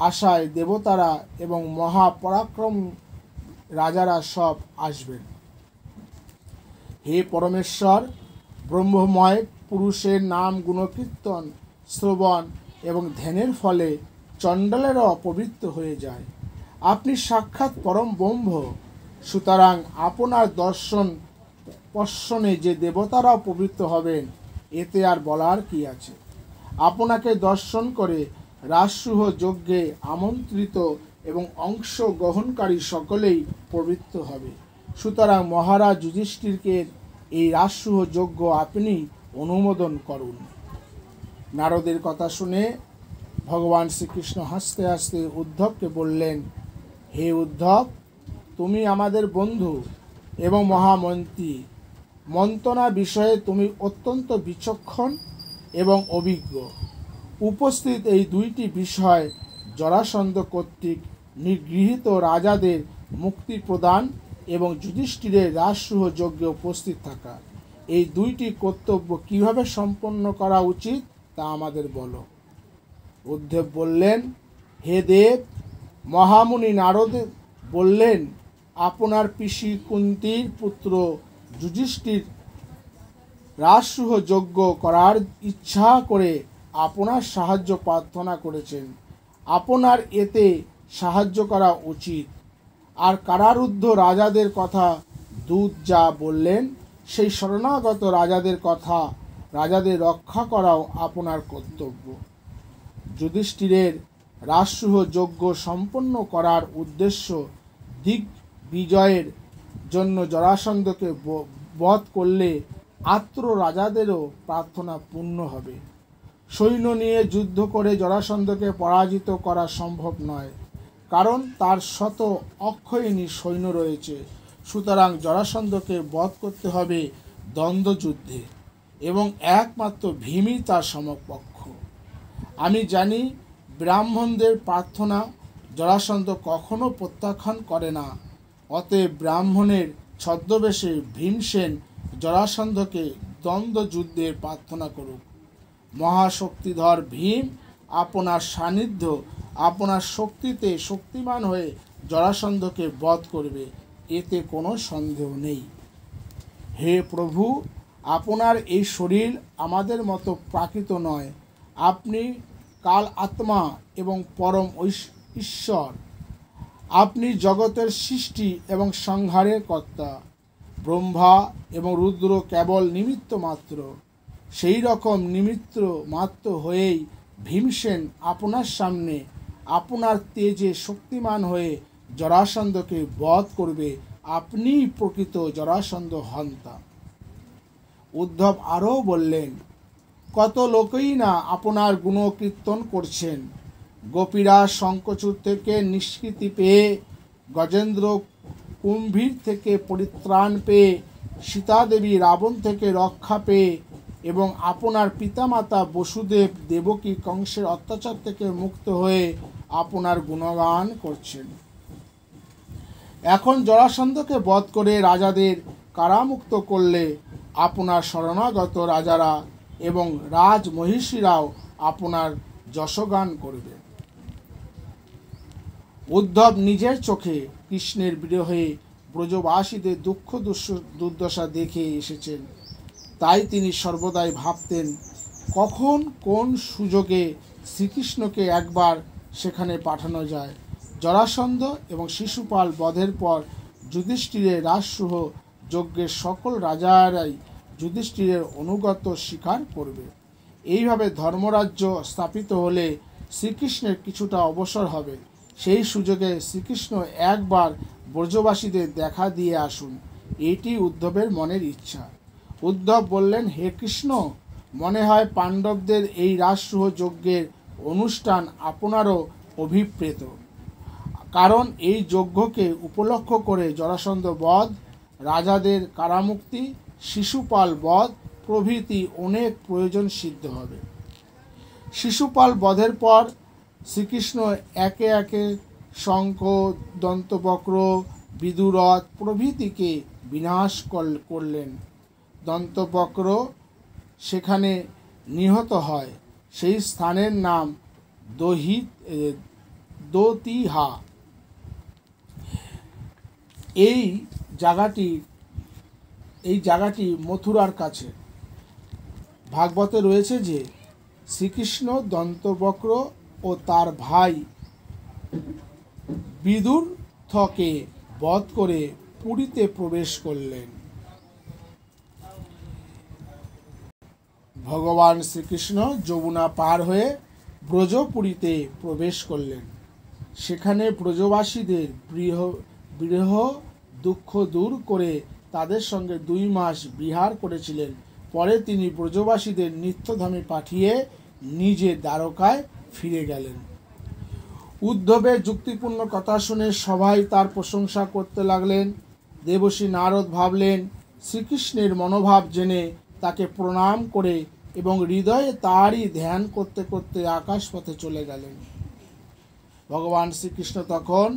আশায় দেবতারা এবং মহাপরাক্রম রাজারা সব আসবেন। হে পরমেশ্বর, ব্রহ্মময় পুরুষের নাম গুণকীর্তন, শ্রবণ এবং ধ্যানের ফলে চণ্ডালেরও অপবিত্র হয়ে যায়। আপনি সাক্ষাৎ পরম ব্রহ্ম, সুতরাং আপনার দর্শন পর্শনে যে দেবতারাও পবিত্র হবেন, এতে আর বলার কি আছে। আপনাকে দর্শন করে রাজসূহ যজ্ঞে আমন্ত্রিত এবং অংশ গ্রহণকারী সকলেই পবিত্র হবে। সুতরাং মহারাজ যুধিষ্ঠিরকে এই রাজসূহ যজ্ঞ আপনি অনুমোদন করুন। নারদের কথা শুনে ভগবান শ্রীকৃষ্ণ হাসতে হাসতে উদ্ধবকে বললেন, হে উদ্ধব, তুমি আমাদের বন্ধু এবং মহামন্ত্রী। মন্ত্রণা বিষয়ে তুমি অত্যন্ত বিচক্ষণ এবং অভিজ্ঞ। উপস্থিত এই দুইটি বিষয় জরাসন্ধ কর্তৃক নিগৃহীত রাজাদের মুক্তি প্রদান এবং যুধিষ্ঠিরের রাজসূহ যজ্ঞে উপস্থিত থাকা, এই দুইটি কর্তব্য কিভাবে সম্পন্ন করা উচিত তা আমাদের বলো। উদ্ধব বললেন, হে দেব, মহামুনি নারদ বললেন, আপনার পিসি কুন্তির পুত্র যুধিষ্ঠির রাজসূহ যজ্ঞ করার ইচ্ছা করে আপনার সাহায্য প্রার্থনা করেছেন। আপনার এতে সাহায্য করা উচিত। আর কারারুদ্ধ রাজাদের কথা দূত যা বললেন, সেই শরণাগত রাজাদের রক্ষা করাও আপনার কর্তব্য। যুধিষ্ঠিরের রাজসূহ যজ্ঞ সম্পন্ন করার উদ্দেশ্য দিগ্বিজয়ের জন্য জরাসন্ধকে বধ করলে আত্র রাজাদেরও প্রার্থনা পূর্ণ হবে। সৈন্য নিয়ে যুদ্ধ করে জরাসন্ধকে পরাজিত করা সম্ভব নয়, কারণ তার শত অক্ষয়িনী সৈন্য রয়েছে। সুতরাং জরাসন্ধকে বধ করতে হবে দ্বন্দ্বযুদ্ধে, এবং একমাত্র ভীমই তার সমকক্ষ। আমি জানি ব্রাহ্মণদের প্রার্থনা জরাসন্ধ কখনো প্রত্যাখ্যান করে না। অতএব ব্রাহ্মণের ছদ্মবেশে ভীমসেন জরাসন্ধকে দ্বন্দ্বযুদ্ধের প্রার্থনা করুক। মহাশক্তিধর ভীম আপনার সান্নিধ্য, আপনার শক্তিতে শক্তিমান হয়ে জরাসন্ধকে বধ করবে, এতে কোনো সন্দেহ নেই। হে প্রভু, আপনার এই শরীর আমাদের মতো প্রাকৃত নয়। আপনি কাল আত্মা এবং পরম ঈশ্বর। আপনি জগতের সৃষ্টি এবং সংহারের কর্তা। ব্রহ্মা এবং রুদ্র কেবল নিমিত্ত মাত্র। সেই রকম নিমিত্ত মাত্র হয়েই ভীমসেন আপনার সামনে আপনার তেজে শক্তিমান হয়ে জরাসন্ধকে বধ করবে। আপনিই প্রকৃত জরাসন্ধ হন্তা। উদ্ধব আরও বললেন, কত লোকই না আপনার গুণকীর্তন করছেন। গোপীরা শঙ্খচূড় থেকে নিষ্কৃতি পেয়ে, গজেন্দ্র কুম্ভীর থেকে পরিত্রাণ পেয়ে, সীতাদেবী রাবণ থেকে রক্ষা পেয়ে এবং আপনার পিতামাতা বসুদেব দেবকী কংসের অত্যাচার থেকে মুক্ত হয়ে আপনার গুণগান করছেন। এখন জরাসন্ধকে বধ করে রাজাদের কারামুক্ত করলে আপনার শরণাগত রাজারা এবং রাজমহিষীরাও আপনার যশগান করবে। উদ্ধব নিজের চোখে কৃষ্ণের বিরহে ব্রজবাসীদের দুঃখ দুর্দশা দেখে এসেছেন। তাই তিনি সর্বদাই ভাবতেন কখন কোন সুযোগে শ্রীকৃষ্ণকে একবার সেখানে পাঠানো যায়। জরাসন্ধ এবং শিশুপাল বধের পর যুধিষ্ঠিরের রাজসূহ যজ্ঞের সকল রাজারাই যুধিষ্ঠিরের অনুগত স্বীকার করবে। এইভাবে ধর্মরাজ্য স্থাপিত হলে শ্রীকৃষ্ণের কিছুটা অবসর হবে। সেই সুযোগে শ্রীকৃষ্ণ একবার ব্রজবাসীদের দেখা দিয়ে আসুন, এটি উদ্ধবের মনের ইচ্ছা। উদ্ধব বললেন, হে কৃষ্ণ, মনে হয় পাণ্ডবদের এই রাজসূহ যজ্ঞের অনুষ্ঠান আপনারও অভিপ্রেত, কারণ এই যজ্ঞকে উপলক্ষ করে জরাসন্ধ বধ, রাজাদের কারামুক্তি, শিশুপাল বধ প্রভৃতি অনেক প্রয়োজন সিদ্ধ হবে। শিশুপাল বধের পর শ্রীকৃষ্ণ একে একে শঙ্খ, দন্তবক্র, বিদুরথ প্রভৃতিকে বিনাশ করলেন। দন্তবক্র সেখানে নিহত হয়। সেই স্থানের নাম দোতিহা। এই জায়গাটি মথুরার কাছে। ভাগবতে রয়েছে যে শ্রীকৃষ্ণ দন্তবক্র ও তার ভাই বিদুরথকে বধ করে পুরীতে প্রবেশ করলেন। ভগবান শ্রীকৃষ্ণ যমুনা পার হয়ে ব্রজপুরীতে প্রবেশ করলেন। সেখানে ব্রজবাসীদের বিরহ দুঃখ দূর করে তাদের সঙ্গে 2 মাস বিহার করেছিলেন। পরে তিনি ব্রজবাসীদের নিত্যধামে পাঠিয়ে নিজে দ্বারকায় ফিরে গেলেন। উদ্ধবের যুক্তিপূর্ণ কথা শুনে সবাই তার প্রশংসা করতে লাগলেন। দেবর্ষি নারদ ভাবলেন, শ্রীকৃষ্ণের মনোভাব জেনে তাকে প্রণাম করে এবং হৃদয়ে তারই ধ্যান করতে করতে আকাশপথে চলে গেলেন। ভগবান শ্রীকৃষ্ণ তখন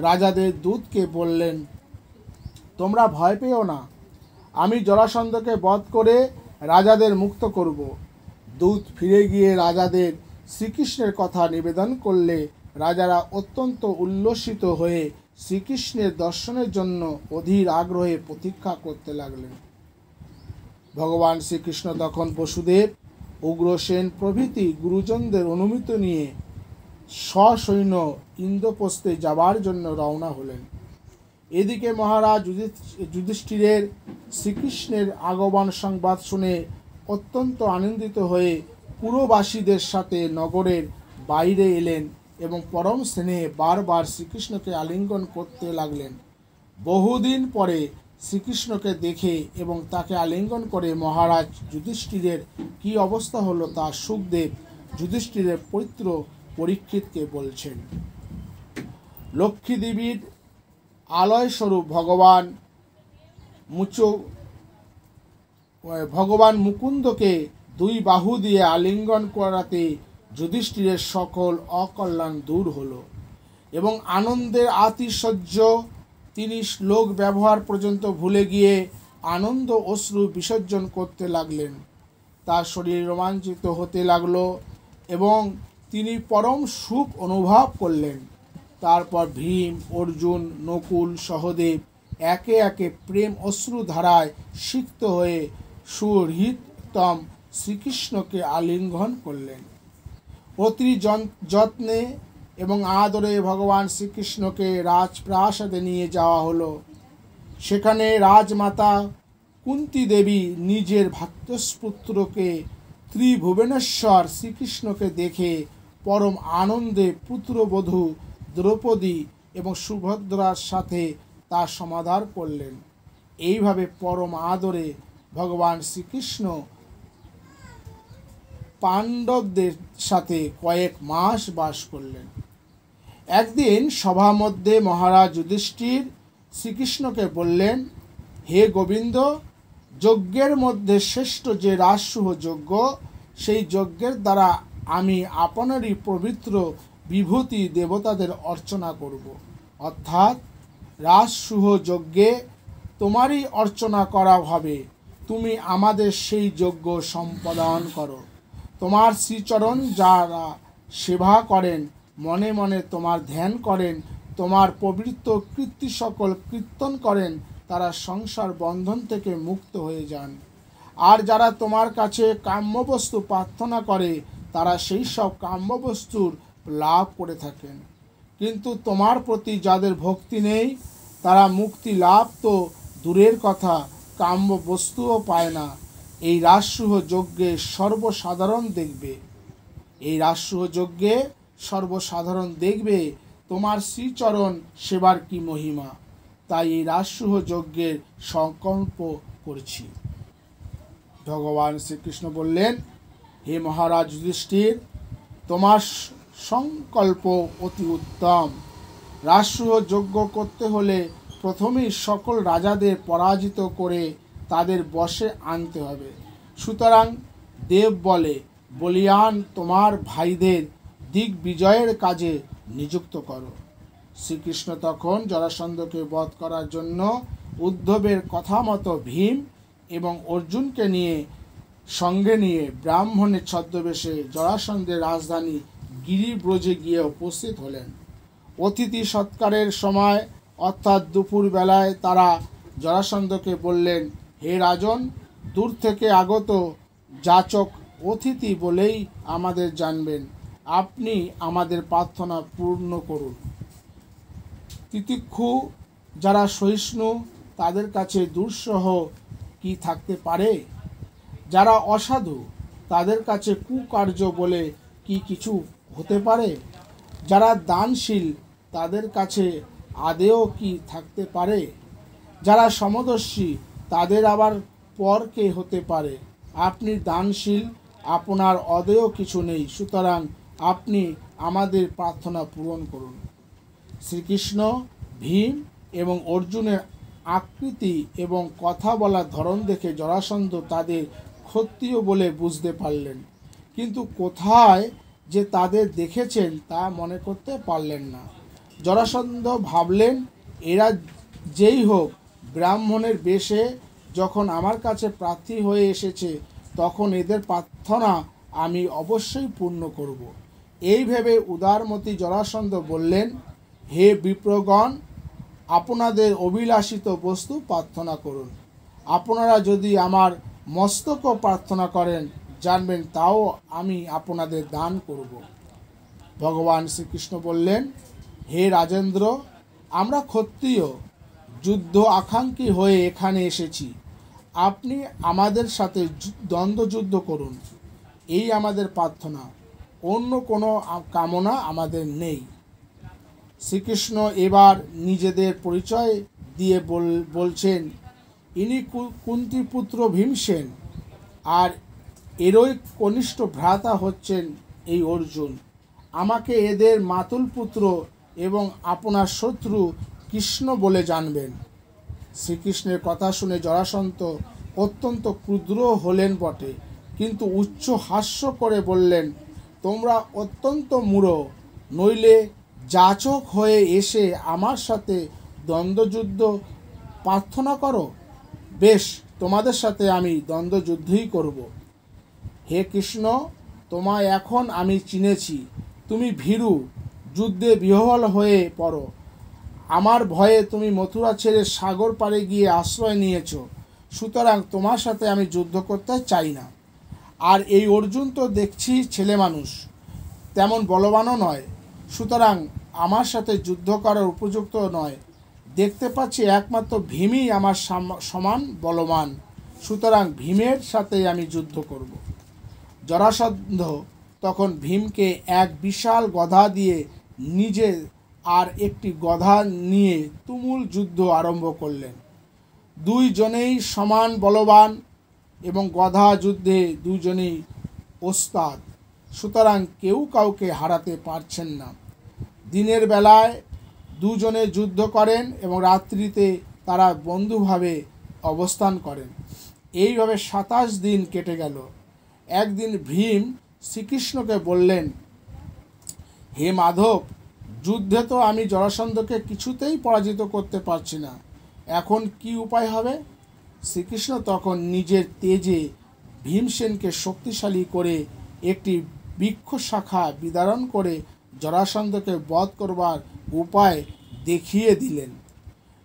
রাজাদের দূতকে বললেন, তোমরা ভয় পেও না, আমি জরাসন্ধকে বধ করে রাজাদের মুক্ত করব। দূত ফিরে গিয়ে রাজাদের শ্রীকৃষ্ণের কথা নিবেদন করলে রাজারা অত্যন্ত উল্লসিত হয়ে শ্রীকৃষ্ণের দর্শনের জন্য অধীর আগ্রহে প্রতীক্ষা করতে লাগলেন। ভগবান শ্রীকৃষ্ণ তখন বসুদেব, উগ্রসেন প্রভৃতি গুরুজনদের অনুমতি নিয়ে সসৈন্য ইন্দ্রপ্রস্থে যাবার জন্য রওনা হলেন। এদিকে মহারাজ যুধিষ্ঠিরের শ্রীকৃষ্ণের আগমন সংবাদ শুনে অত্যন্ত আনন্দিত হয়ে পুরবাসীদের সাথে নগরের বাইরে এলেন এবং পরম স্নেহে বারবার শ্রীকৃষ্ণকে আলিঙ্গন করতে লাগলেন। বহুদিন পরে শ্রীকৃষ্ণকে দেখে এবং তাকে আলিঙ্গন করে মহারাজ যুধিষ্ঠিরের কী অবস্থা হলো তা সুখদেব যুধিষ্ঠিরের পৌত্র পরীক্ষিতকে বলছেন। লক্ষ্মী দেবীর আলয়স্বরূপ ভগবান মুকুন্দকে 2 বাহু দিয়ে আলিঙ্গন করাতে যুধিষ্ঠিরের সকল অকল্যাণ দূর হলো এবং আনন্দের আতিশয্য তিনি শ্লোক ব্যবহার পর্যন্ত ভুলে গিয়ে আনন্দ অশ্রু বিসর্জন করতে লাগলেন। তার শরীর রোমাঞ্চিত হতে লাগলো এবং তিনি পরম সুখ অনুভব করলেন। তারপর ভীম, অর্জুন, নকুল, সহদেব একে একে প্রেম অশ্রু ধারায় সিক্ত হয়ে সুহৃদতম শ্রীকৃষ্ণকে আলিঙ্গন করলেন। অতি যত্নে এবং আদরে ভগবান শ্রীকৃষ্ণকে রাজপ্রাসাদে নিয়ে যাওয়া হলো। সেখানে রাজমাতা কুন্তী দেবী নিজের ভ্রাতুষ্পুত্রকে ত্রিভুবনেশ্বর শ্রীকৃষ্ণকে দেখে পরম আনন্দে পুত্রবধূ দ্রৌপদী এবং সুভদ্রার সাথে তার সমাদর করলেন। এইভাবে পরম আদরে ভগবান শ্রীকৃষ্ণ পাণ্ডবদের সাথে কয়েক মাস বাস করলেন। একদিন সভা মধ্যে মহারাজ যুধিষ্ঠির শ্রীকৃষ্ণকে বললেন, হে গোবিন্দ, যজ্ঞের মধ্যে শ্রেষ্ঠ যে রাজসূহ যজ্ঞ, সেই যজ্ঞের দ্বারা আমি আপনারই পবিত্র বিভূতি দেবতাদের অর্চনা করব। অর্থাৎ রাজসূহ যজ্ঞে তোমারই অর্চনা করা হবে। তুমি আমাদের সেই যজ্ঞ সম্পাদন করো। তোমার শ্রীচরণ যারা সেবা করেন, মনে মনে তোমার ধ্যান করেন, তোমার পবিত্র কীর্তি সকল কীর্তন করেন, তারা সংসার বন্ধন থেকে মুক্ত হয়ে যান। আর যারা তোমার কাছে কাম্যবস্তু প্রার্থনা করে, তারা সেই সব কাম্যবস্তুর লাভ করে থাকেন। কিন্তু তোমার প্রতি যাদের ভক্তি নেই তারা মুক্তি লাভ তো দূরের কথা, কাম্য বস্তুও পায় না। এই রাজসূহ যজ্ঞে সর্বসাধারণ দেখবে, এই রাজসূহ যজ্ঞে সর্বসাধারণ দেখবে তোমার শ্রীচরণ সেবার কি মহিমা। তাই এই রাজসূহ যজ্ঞের সংকল্প করছি। ভগবান শ্রীকৃষ্ণ বললেন, হে মহারাজ যুধিষ্ঠির, তোমার সংকল্প অতি উত্তম। রাজসূহ যজ্ঞ করতে হলে প্রথমেই সকল রাজাদের পরাজিত করে তাদের বশে আনতে হবে। সুতরাং দেব বলে, বলিয়ান তোমার ভাইদের দিগ্বিজয়ের কাজে নিযুক্ত করো। শ্রীকৃষ্ণ তখন জরাসন্ধকে বধ করার জন্য উদ্ধবের কথা মতো ভীম এবং অর্জুনকে সঙ্গে নিয়ে ব্রাহ্মণের ছদ্মবেশে জরাসন্ধের রাজধানী গিরিব্রজে গিয়ে উপস্থিত হলেন। অতিথি সৎকারের সময় অর্থাৎ দুপুর বেলায় তারা জরাসন্ধকে বললেন, হে রাজন, দূর থেকে আগত যাচক অতিথি বলেই আমাদের জানবেন, আপনি আমাদের প্রার্থনা পূর্ণ করুন। তিতিক্ষু যারা সহিষ্ণু তাদের কাছে দুঃসহ কি থাকতে পারে? যারা অসাধু তাদের কাছে কুকার্য বলে কি কিছু হতে পারে? যারা দানশীল তাদের কাছে আদেও কি থাকতে পারে? যারা সমদর্শী তাদের আবার পর কে হতে পারে? আপনি দানশীল, আপনার অদেয় কিছু নেই, সুতরাং আপনি আমাদের প্রার্থনা পূরণ করুন। শ্রীকৃষ্ণ, ভীম এবং অর্জুনের আকৃতি এবং কথা বলার ধরন দেখে জরাসন্ধ তাদের ক্ষত্রিয় বলে বুঝতে পারলেন, কিন্তু কোথায় যে তাদের দেখেছেন তা মনে করতে পারলেন না। জরাসন্ধ ভাবলেন, এরা যেই হোক ব্রাহ্মণের বেশে যখন আমার কাছে প্রার্থী হয়ে এসেছে তখন এদের প্রার্থনা আমি অবশ্যই পূর্ণ করব। এই ভেবে উদারমতি জরাসন্ধ বললেন, হে বিপ্রগণ, আপনাদের অভিলাষিত বস্তু প্রার্থনা করুন। আপনারা যদি আমার মস্তকও প্রার্থনা করেন জানবেন তাও আমি আপনাদের দান করব। ভগবান শ্রীকৃষ্ণ বললেন, হে রাজেন্দ্র, আমরা ক্ষত্রিয় যুদ্ধ আকাঙ্ক্ষী হয়ে এখানে এসেছি। আপনি আমাদের সাথে দ্বন্দ্বযুদ্ধ করুন, এই আমাদের প্রার্থনা, অন্য কোনো কামনা আমাদের নেই। শ্রীকৃষ্ণ এবার নিজেদের পরিচয় দিয়ে বলছেন, ইনি কুন্তিপুত্র ভীমসেন, আর এরই কনিষ্ঠ ভ্রাতা হচ্ছেন এই অর্জুন। আমাকে এদের মাতুল পুত্র এবং আপনার শত্রু কৃষ্ণ বলে জানবেন। শ্রীকৃষ্ণের কথা শুনে জরাসন্ধ অত্যন্ত ক্রুদ্ধ হলেন বটে, কিন্তু উচ্চ হাস্য করে বললেন, তোমরা অত্যন্ত মূঢ়, নইলে যাচক হয়ে এসে আমার সাথে দ্বন্দ্বযুদ্ধ প্রার্থনা করো। বেশ, তোমাদের সাথে আমি দ্বন্দ্বযুদ্ধই করব। হে কৃষ্ণ, তোমায় এখন আমি চিনেছি, তুমি ভীরু, যুদ্ধে বিহ্বল হয়ে পড়ো। আমার ভয়ে তুমি মথুরা ছেড়ে সাগর পাড়ে গিয়ে আশ্রয় নিয়েছ, সুতরাং তোমার সাথে আমি যুদ্ধ করতে চাই না। আর এই অর্জুন তো দেখছি ছেলে মানুষ, তেমন বলবানও নয়, সুতরাং আমার সাথে যুদ্ধ করার উপযুক্ত নয়। দেখতে পাচ্ছি একমাত্র ভীমই আমার সমান বলবান, সুতরাং ভীমের সাথে আমি যুদ্ধ করব। জরাসন্ধ তখন ভীমকে এক বিশাল গদা দিয়ে নিজে আর একটি গদা নিয়ে তুমুল যুদ্ধ আরম্ভ করলেন। দুইজনেই সমান বলবান এবং গদা যুদ্ধে দুজনেই ওস্তাদ, সুতরাং কেউ কাউকে হারাতে পারছেন না। দিনের বেলায় দুজনে যুদ্ধ করেন এবং রাত্রিতে তারা বন্ধুভাবে অবস্থান করেন। এইভাবে 27 দিন কেটে গেল। একদিন ভীম শ্রীকৃষ্ণকে বললেন, হে মাধব, যুদ্ধে তো আমি জরাসন্ধকে কিছুতেই পরাজিত করতে পারছি না, এখন কি উপায় হবে? শ্রীকৃষ্ণ তখন নিজের তেজে ভীমসেনকে শক্তিশালী করে একটি বৃক্ষ শাখা বিদারণ করে জরাসন্ধকে বধ করবার উপায় দেখিয়ে দিলেন।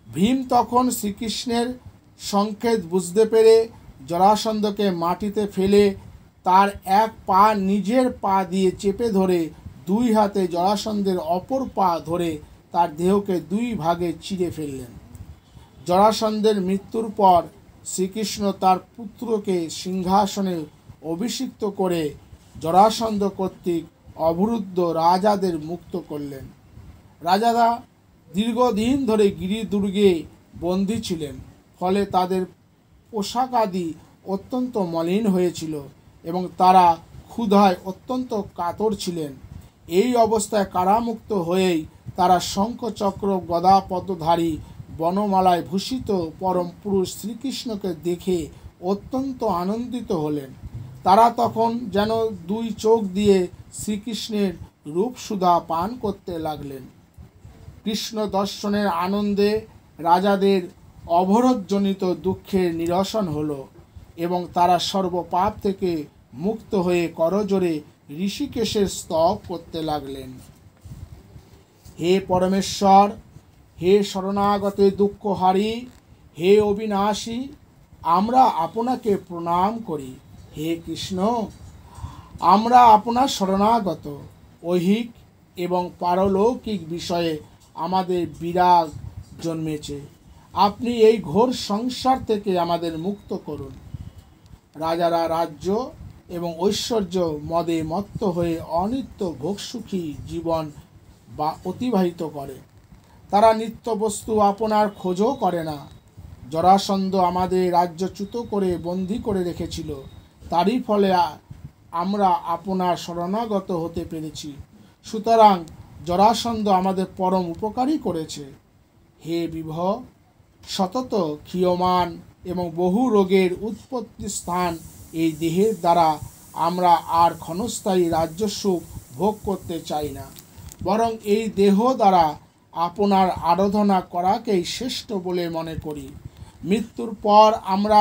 ভীম তখন শ্রীকৃষ্ণের সংকেত বুঝতে পেরে জরাসন্ধকে মাটিতে ফেলে তার এক পা নিজের পা দিয়ে চেপে ধরে দুই হাতে জরাসন্ধের অপর পা ধরে তার দেহকে দুই ভাগে চিরে ফেললেন। জরাসন্ধের মৃত্যুর পর শ্রীকৃষ্ণ তার পুত্রকে সিংহাসনে অভিষিক্ত করে জরাসন্ধ কর্তৃক অবরুদ্ধ রাজাদের মুক্ত করলেন। রাজারা দীর্ঘদিন ধরে গিরিদুর্গে বন্দী ছিলেন, ফলে তাদের পোশাকাদি অত্যন্ত মলিন হয়েছিল এবং তারা ক্ষুধায় অত্যন্ত কাতর ছিলেন। এই অবস্থায় কারামুক্ত হয়েই তারা শঙ্খচক্র গদা পদ্মধারী বনমালায় ভূষিত পরম পুরুষ শ্রীকৃষ্ণকে দেখে অত্যন্ত আনন্দিত হলেন। তারা তখন যেন দুই চোখ দিয়ে শ্রীকৃষ্ণের রূপসুধা পান করতে লাগলেন। কৃষ্ণ দর্শনের আনন্দে রাজাদের অবরোধজনিত দুঃখের নিরসন হলো এবং তারা সর্বপাপ থেকে মুক্ত হয়ে করজোড়ে ঋষিকেশের স্তব করতে লাগলেন। হে পরমেশ্বর, হে শরণাগতে দুঃখহারী, হে অবিনাশী, আমরা আপনাকে প্রণাম করি। হে কৃষ্ণ, আমরা আপনার শরণাগত। ঐহিক এবং পারলৌকিক বিষয়ে আমাদের বিরাগ জন্মেছে। আপনি এই ঘোর সংসার থেকে আমাদের মুক্ত করুন। রাজারা রাজ্য এবং ঐশ্বর্য মদে মত্ত হয়ে অনিত্য ভোগসুখী জীবন বা অতিবাহিত করে। তারা নিত্য বস্তু আপনার খোঁজও করে না। জরাসন্ধ আমাদের রাজ্যচ্যুত করে বন্দী করে রেখেছিল, তারই ফলে আমরা আপনার শরণাগত হতে পেরেছি। সুতরাং জরাসন্ধ আমাদের পরম উপকারই করেছে। হে বিভহ, সতত ক্ষীয়মান এবং বহু রোগের উৎপত্তি স্থান এই দেহের দ্বারা আমরা আর ক্ষণস্থায়ী রাজ্যসুখ ভোগ করতে চাই না, বরং এই দেহ দ্বারা আপনার আরাধনা করাকেই শ্রেষ্ঠ বলে মনে করি। মৃত্যুর পর আমরা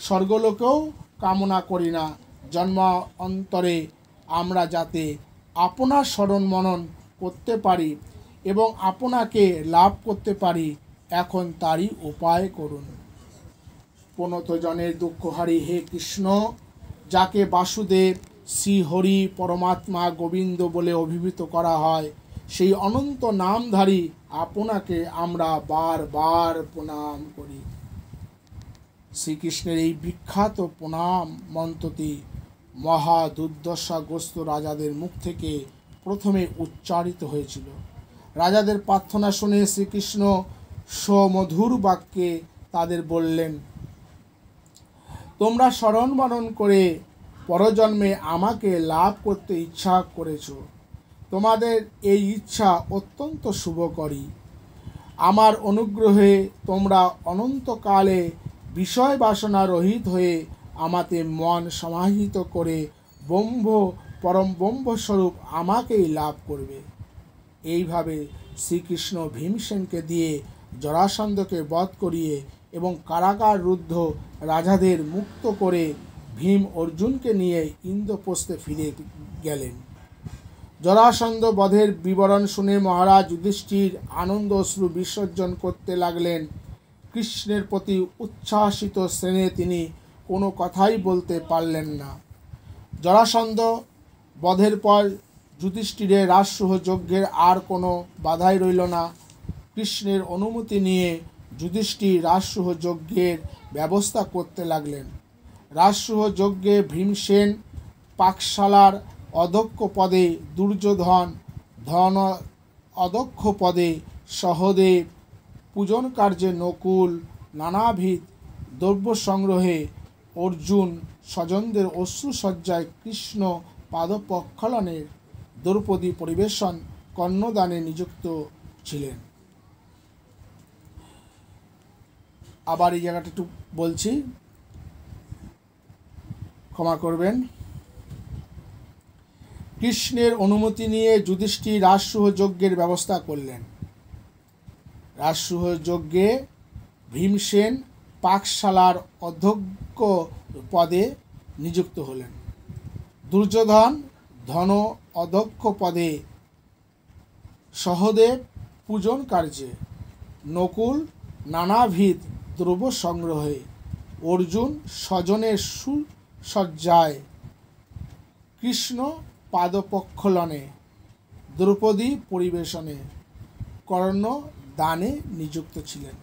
স্বর্গলোকেও কামনা করি না। জন্মান্তরে আমরা যাতে আপনার স্মরণ মনন করতে পারি এবং আপনাকে লাভ করতে পারি, এখন তারই উপায় করুন। প্রণতজনের দুঃখহারী হে কৃষ্ণ, যাকে বাসুদেব, শ্রীহরি, পরমাত্মা, গোবিন্দ বলে অভিহিত করা হয়, সেই অনন্ত নামধারী আপনাকে আমরা বারবার প্রণাম করি। শ্রীকৃষ্ণের এই বিখ্যাত প্রণাম মন্ত্রটি মহা দুর্দশাগ্রস্ত রাজাদের মুখ থেকে প্রথমে উচ্চারিত হয়েছিল। রাজাদের প্রার্থনা শুনে শ্রীকৃষ্ণ সমধুর বাক্যে তাদের বললেন, তোমরা স্মরণ মনন করে পরজন্মে আমাকে লাভ করতে ইচ্ছা করেছ। তোমাদের এই ইচ্ছা অত্যন্ত শুভকরী। আমার অনুগ্রহে তোমরা অনন্তকালে বিষয় বাসনা রহিত হয়ে আমাতে মন সমাহিত করে পরম ব্রহ্মস্বরূপ আমাকেই লাভ করবে। এইভাবে শ্রীকৃষ্ণ ভীমসেনকে দিয়ে জরাসন্ধকে বধ করিয়ে এবং কারাগাররুদ্ধ রাজাদের মুক্ত করে ভীম অর্জুনকে নিয়ে ইন্দ্রপ্রস্থে ফিরে গেলেন। জরাসন্ধ বধের বিবরণ শুনে মহারাজ যুধিষ্ঠির আনন্দ অশ্রু বিসর্জন করতে লাগলেন। কৃষ্ণের প্রতি উচ্ছ্বাসিত শ্রেণে তিনি কোনো কথাই বলতে পারলেন না। জরাসন্ধ বধের পর যুধিষ্ঠিরের রাজসূহ যজ্ঞের আর কোনো বাধাই রইল না। কৃষ্ণের অনুমতি নিয়ে যুধিষ্ঠির রাজসূহ যজ্ঞের ব্যবস্থা করতে লাগলেন। রাজসূহ যজ্ঞে ভীমসেন পাকশালার অধ্যক্ষ পদে, দুর্যোধন ধন অধ্যক্ষ পদে, সহদেব পূজন কার্যে, নকুল নানাবিধ দ্রব্য সংগ্রহে, অর্জুন স্বজনদের অশ্রুসজ্জায়, কৃষ্ণ পাদপ্রক্ষালনের, দ্রৌপদী পরিবেশন, কর্ণদানে নিযুক্ত ছিলেন। আবার এই জায়গাটা একটু বলছি, ক্ষমা করবেন। কৃষ্ণের অনুমতি নিয়ে যুধিষ্ঠির রাজসূহ যজ্ঞের ব্যবস্থা করলেন। রাজসূহ যজ্ঞে ভীমসেন পাকশালার অধ্যক্ষ পদে নিযুক্ত হলেন। দুর্যোধন ধন অধ্যক্ষ পদে, সহদেব পূজন কার্যে, নকুল নানাবিধ দ্রব্য সংগ্রহে, অর্জুন স্বজনের সুসজ্জায়, কৃষ্ণ পাদপক্ষলনে, দ্রৌপদী পরিবেশনে, কর্ণ দানে নিযুক্ত ছিলেন।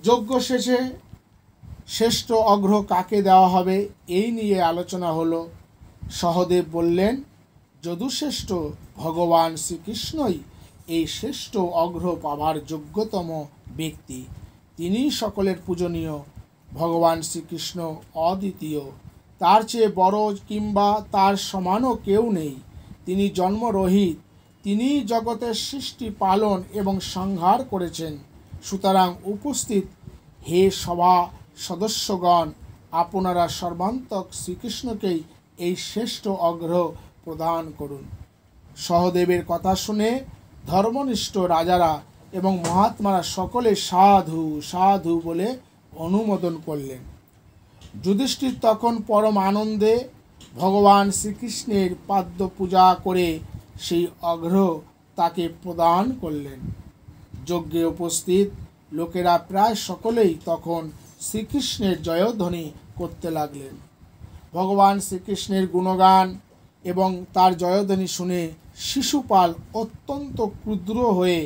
যজ্ঞ শেষে শ্রেষ্ঠ অঘ্র কাকে দেওয়া হবে এই নিয়ে আলোচনা হলো। সহদেব বললেন, যদুশ্রেষ্ঠ ভগবান শ্রীকৃষ্ণই এই শ্রেষ্ঠ অঘ্র পাবার যোগ্যতম ব্যক্তি। তিনি সকলের পূজনীয়। ভগবান শ্রীকৃষ্ণ অদ্বিতীয়, তার চেয়ে বড় কিংবা তার সমানও কেউ নেই। তিনি জন্মরহিত, তিনি জগতের সৃষ্টি পালন এবং সংহার করেছেন। সুতরাং উপস্থিত হে সভা সদস্যগণ, আপনারা সর্বান্তক শ্রীকৃষ্ণকেই এই শ্রেষ্ঠ অঘ্র প্রদান করুন। সহদেবের কথা শুনে ধর্মনিষ্ঠ রাজারা এবং মহাত্মারা সকলে সাধু সাধু বলে অনুমোদন করলেন। যুধিষ্ঠির তখন পরম আনন্দে ভগবান শ্রীকৃষ্ণের পাদ্য পূজা করে সেই অঘ্র তাকে প্রদান করলেন। যজ্ঞে উপস্থিত লোকেরা প্রায় সকলেই তখন শ্রীকৃষ্ণের জয়ধ্বনি করতে লাগলেন। ভগবান শ্রীকৃষ্ণের গুণগান এবং তার জয়ধ্বনি শুনে শিশুপাল অত্যন্ত ক্রুদ্ধ হয়ে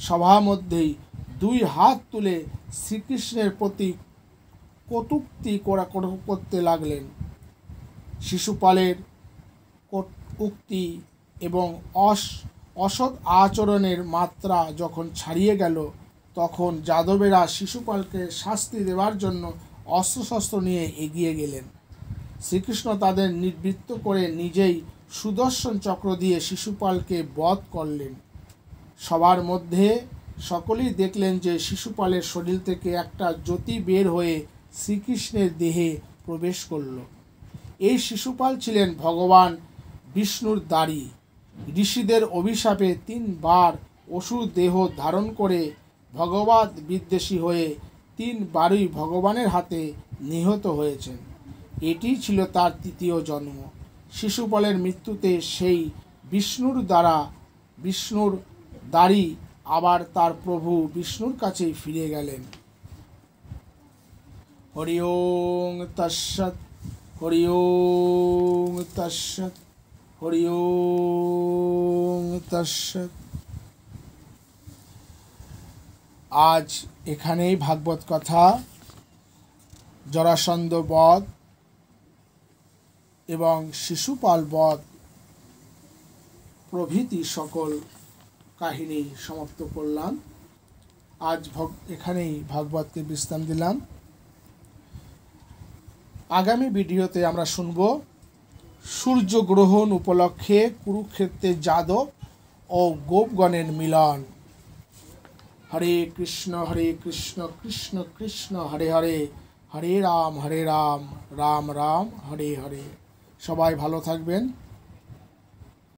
সভা মধ্যেই 2 হাত তুলে শ্রীকৃষ্ণের প্রতি কটূক্তি করতে লাগলেন। শিশুপালের উক্তি এবং অসৎ আচরণের মাত্রা যখন ছাড়িয়ে গেল, তখন যাদবেরা শিশুপালকে শাস্তি দেওয়ার জন্য অস্ত্রশস্ত্র নিয়ে এগিয়ে গেলেন। শ্রীকৃষ্ণ তাদের নিবৃত্ত করে নিজেই সুদর্শন চক্র দিয়ে শিশুপালকে বধ করলেন। সবার মধ্যে সকলেই দেখলেন যে শিশুপালের শরীর থেকে একটা জ্যোতি বের হয়ে শ্রীকৃষ্ণের দেহে প্রবেশ করল। এই শিশুপাল ছিলেন ভগবান বিষ্ণুর দাড়ি। ঋষিদের অভিশাপে 3 বার অসুর দেহ ধারণ করে ভগবত বিদ্বেষী হয়ে 3 বারই ভগবানের হাতে নিহত হয়েছেন। এটি ছিল তার 3য় জন্ম। শিশুপালের মৃত্যুতে সেই বিষ্ণুর দাড়ি আবার তার প্রভু বিষ্ণুর কাছেই ফিরে গেলেন। হরি ওং তৎসৎ, হরি ওং তৎসৎ, হরি ওং তৎসৎ। আজ এখানেই ভাগবত কথা, জরাসন্ধ বধ এবং শিশুপাল বধ প্রভৃতি সকল কাহিনী সমাপ্ত করলাম। আজ এখানেই ভাগবতকে বিশ্রাম দিলাম। আগামী ভিডিওতে আমরা শুনব সূর্যগ্রহণ উপলক্ষে কুরুক্ষেত্রে যাদব ও গোপগণের মিলন। হরে কৃষ্ণ কৃষ্ণ কৃষ্ণ হরে হরে, হরে রাম রাম রাম হরে হরে। সবাই ভালো থাকবেন।